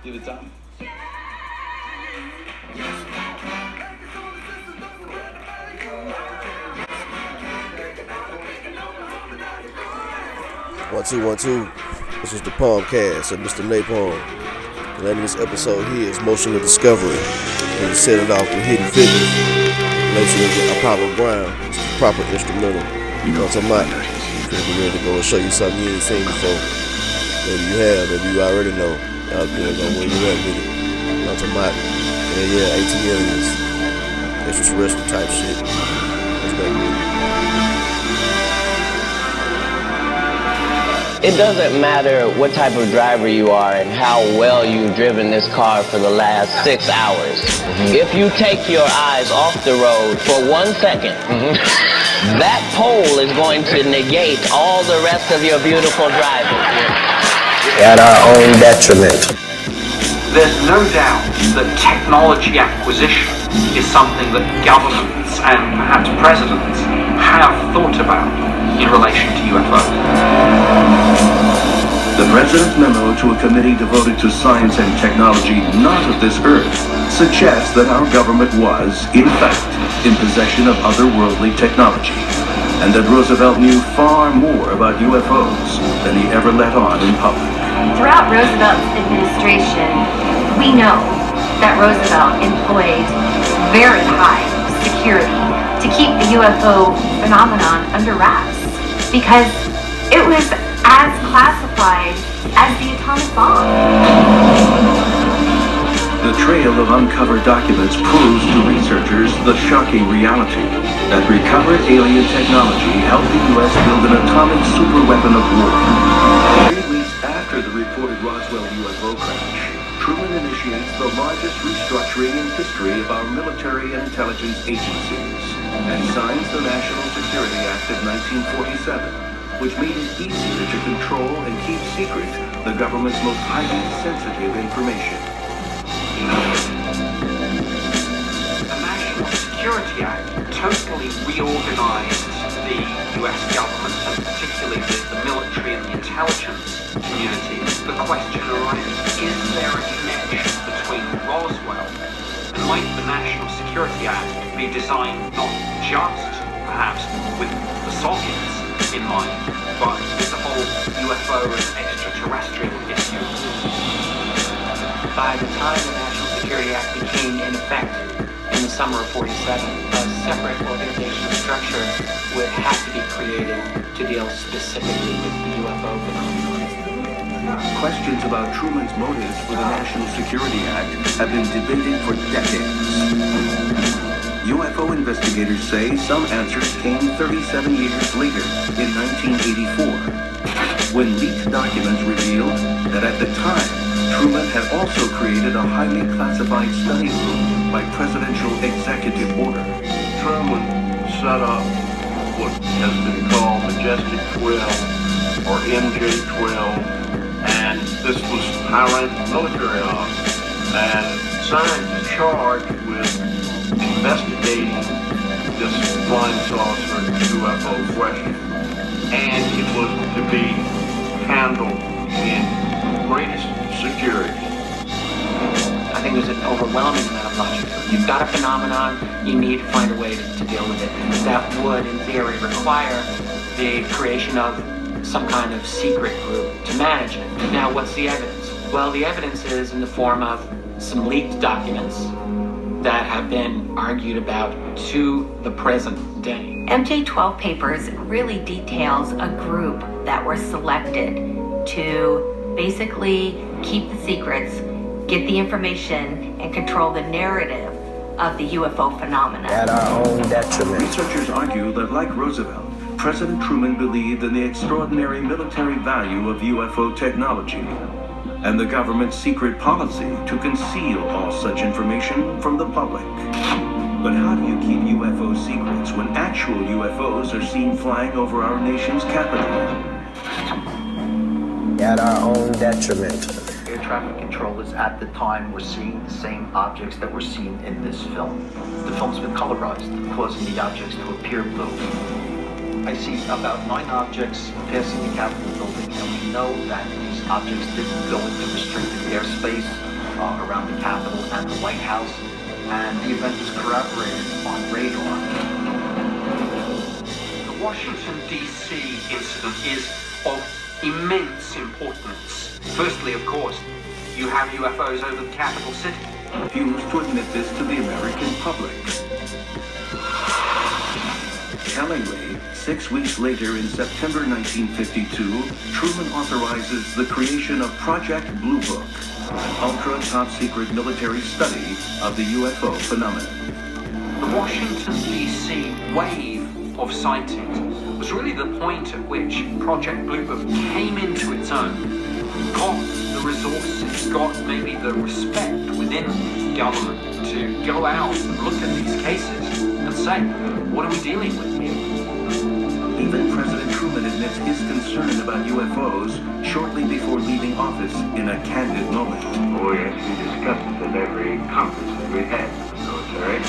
Give it time. One, two. This is the Palmcast of Mistah Nepalm. The name of this episode here is Motion of Discovery. And we set it off with Hidden Figures. Later we'll get Apollo Brown. It's the proper instrumental. You know what I'm talking about? We'll be ready to go and show you something you ain't seen before. Maybe you have, maybe you already know. Y'all depends on where you at with it. You know what I'm talking about? Yeah, ATLs. Extraterrestrial type shit. Let's go. It doesn't matter what type of driver you are and how well you've driven this car for the last 6 hours. If you take your eyes off the road for 1 second, that pole is going to negate all the rest of your beautiful driving. At our own detriment. There's no doubt that technology acquisition is something that governments and perhaps presidents have thought about in relation to UFOs. The President's memo to a committee devoted to science and technology not of this earth suggests that our government was, in fact, in possession of otherworldly technology, and that Roosevelt knew far more about UFOs than he ever let on in public. Throughout Roosevelt's administration, we know that Roosevelt employed very high security to keep the UFO phenomenon under wraps, because it was as classified as the atomic bomb. The trail of uncovered documents proves to researchers the shocking reality that recovered alien technology helped the U.S. build an atomic superweapon of war. 3 weeks after the reported Roswell UFO crash, Truman initiates the largest restructuring in history of our military and intelligence agencies and signs the National Security Act of 1947, which made it easier to control and keep secret the government's most highly sensitive information. The National Security Act totally reorganized the US government, and particularly the military and the intelligence community. The question arises, is there a connection between Roswell and might the National Security Act be designed not just, perhaps, with the Soviets in mind, but with the whole UFO and extraterrestrial issue? By the time the National Security Act became in effect in the summer of '47, a separate organizational structure would have to be created to deal specifically with the UFO phenomenon. Questions about Truman's motives for the National Security Act have been debated for decades. UFO investigators say some answers came 37 years later, in 1984, when leaked documents revealed that at the time, Truman had also created a highly classified study group by presidential executive order. Truman set up what has been called Majestic 12 or MJ-12, and this was high-ranking military officers and scientists charged with investigating this flying saucer UFO question, and it was to be handled in greatest security. I think there's an overwhelming amount of logic to it. You've got a phenomenon, you need to find a way to deal with it. That would, in theory, require the creation of some kind of secret group to manage it. Now, what's the evidence? Well, the evidence is in the form of some leaked documents that have been argued about to the present day. MJ-12 papers really details a group that were selected to basically keep the secrets, get the information, and control the narrative of the UFO phenomena. At our own detriment. Researchers argue that, like Roosevelt, President Truman believed in the extraordinary military value of UFO technology and the government's secret policy to conceal all such information from the public. But how do you keep UFO secrets when actual UFOs are seen flying over our nation's capital? At our own detriment. Air traffic controllers at the time were seeing the same objects that were seen in this film. The film's been colorized, causing the objects to appear blue. I see about 9 objects passing the Capitol building, and we know that these objects didn't go into restricted airspace. around the Capitol and the White House, and the event was corroborated on radar. The Washington, D.C. incident is of immense importance. Firstly, of course, you have UFOs over the capital city. Refused to admit this to the American public. Tellingly, 6 weeks later in September 1952, Truman authorizes the creation of Project Blue Book, an ultra-top-secret military study of the UFO phenomenon. The Washington, D.C. wave of sightings was really the point at which Project Blue Book came into its own, got the resources, got maybe the respect within government to go out and look at these cases and say, what are we dealing with here? Even President Truman admits his concern about UFOs shortly before leaving office in a candid moment. Oh yes, we discussed it at every conference that we had with the military.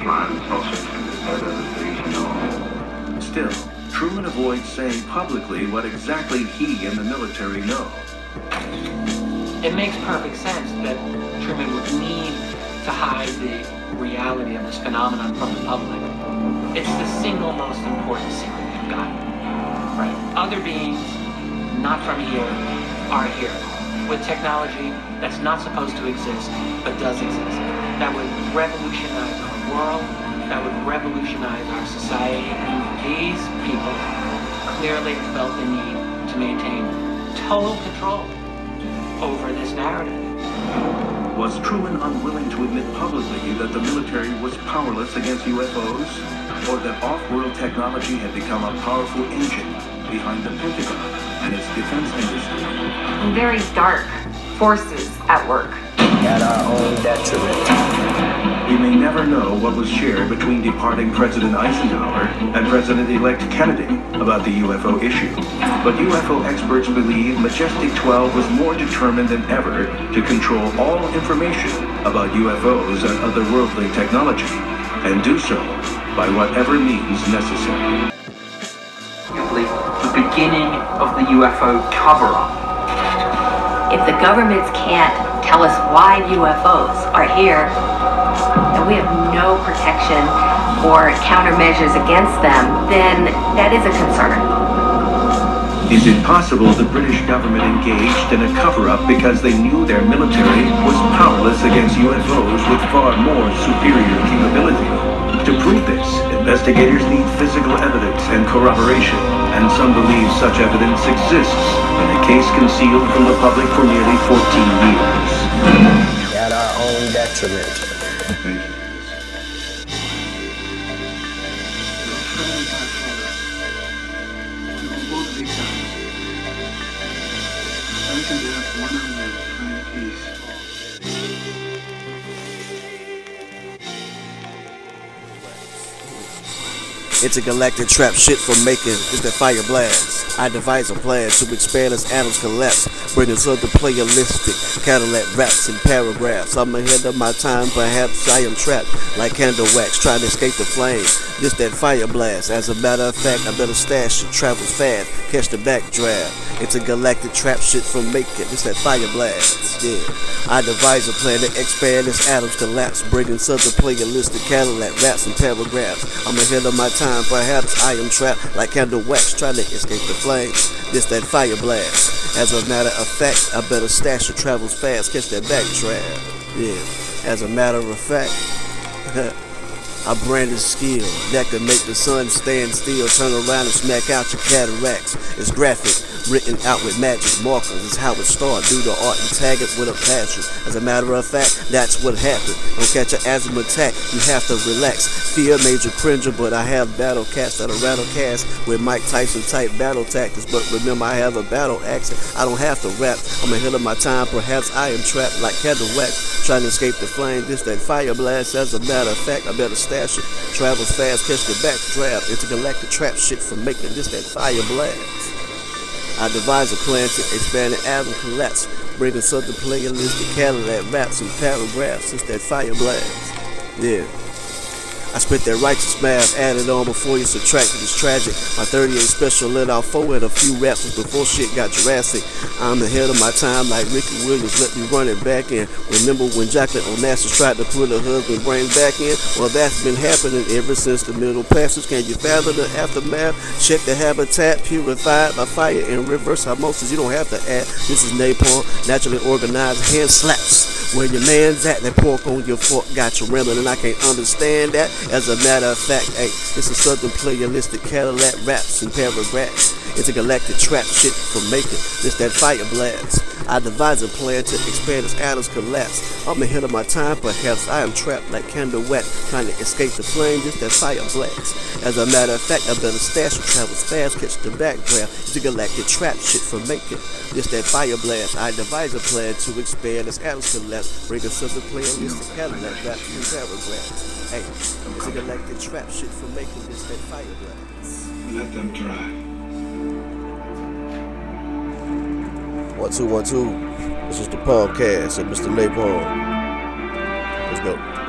Flying saucers and other things and all. Still, Truman avoids saying publicly what exactly he and the military know. It makes perfect sense that Truman would need to hide the reality of this phenomenon from the public. It's the single most important secret we've got. Right? Other beings, not from here, are here. With technology that's not supposed to exist, but does exist. That would revolutionize our world. That would revolutionize our society. These people clearly felt the need to maintain total control over this narrative. Was Truman unwilling to admit publicly that the military was powerless against UFOs? Or that off-world technology had become a powerful engine behind the Pentagon and its defense industry? Very dark forces at work. At our own detriment. We may never know what was shared between departing President Eisenhower and President-elect Kennedy about the UFO issue. But UFO experts believe Majestic 12 was more determined than ever to control all information about UFOs and otherworldly technology, and do so by whatever means necessary. The beginning of the UFO cover-up. If the governments can't tell us why UFOs are here, and we have no protection or countermeasures against them, then that is a concern. Is it possible the British government engaged in a cover-up because they knew their military was powerless against UFOs with far more superior capability? To prove this, investigators need physical evidence and corroboration, and some believe such evidence exists in a case concealed from the public for nearly 14 years. At our own detriment. Intergalactic trap shit from making just that fire blast. I devise a plan to expand as atoms collapse, bringing something playalistic, Cadillac raps and paragraphs. I'm ahead of my time, perhaps I am trapped like candle wax, trying to escape the flame. Just that fire blast. As a matter of fact, I better stash it, travel fast, catch the backdraft. Intergalactic trap shit from making just that fire blast. Yeah, I devise a plan to expand as atoms collapse, bringing something playalistic, Cadillac raps and paragraphs. I'm ahead of my time, perhaps I am trapped like candle wax, trying to escape the flames. This that fire blast. As a matter of fact, I better stash it, travels fast, catch that backdraft. Yeah, as a matter of fact, I brand a skill that can make the sun stand still, turn around and smack out your cataracts. It's graphic, written out with magic markers. It's how it started, do the art and tag it with a passion. As a matter of fact, that's what happened. Don't catch an asthma attack, you have to relax. Fear made you cringer, but I have battle cats that are rattle cast with Mike Tyson type battle tactics. But remember, I have a battle accent, I don't have to rap. I'm ahead of my time, perhaps I am trapped like candle wax, trying to escape the flame. This that fire blast. As a matter of fact, I better stash it, travels fast, catch the backdraft. Intergalactic trap shit from making this that fire blast. I devise a plan to expand the atom collapse, bringing something playalistic, Cadillac raps and paragraphs. It's that fire blast. Yeah. I spit that righteous math, added on before you subtracted. It's tragic. My 38 special let out 4 and a few raps before shit got Jurassic. I'm ahead of my time like Ricky Williams, let me run it back in. Remember when Jacqueline Onassis tried to put her husband brain back in? Well, that's been happening ever since the Middle Passage. Can you fathom the aftermath? Check the habitat, purified by fire in reverse osmosis. You don't have to add. This is napalm, naturally organized hand slaps. Where your man's at, that pork on your fork got you rambling, and I can't understand that. As a matter of fact, hey, this is Southern playalistic Cadillac raps and paragraphs. Intergalactic trap shit from making this that fire blast. I devise a plan to expand as atoms collapse. I'm ahead of my time, perhaps I am trapped like candle wet, trying to escape the flame, just that fire blast. As a matter of fact, I better stash who travels fast, catch the background. Intergalactic trap shit from making this that fire blast. I devise a plan to expand as atoms collapse, bring us Southern playalistic Cadillac raps and paragraphs. Hey, intergalactic trap shit from making this that fire blast. Let them try. 1 2 1 2. This is the podcast of Mr. Nepalm. Let's go.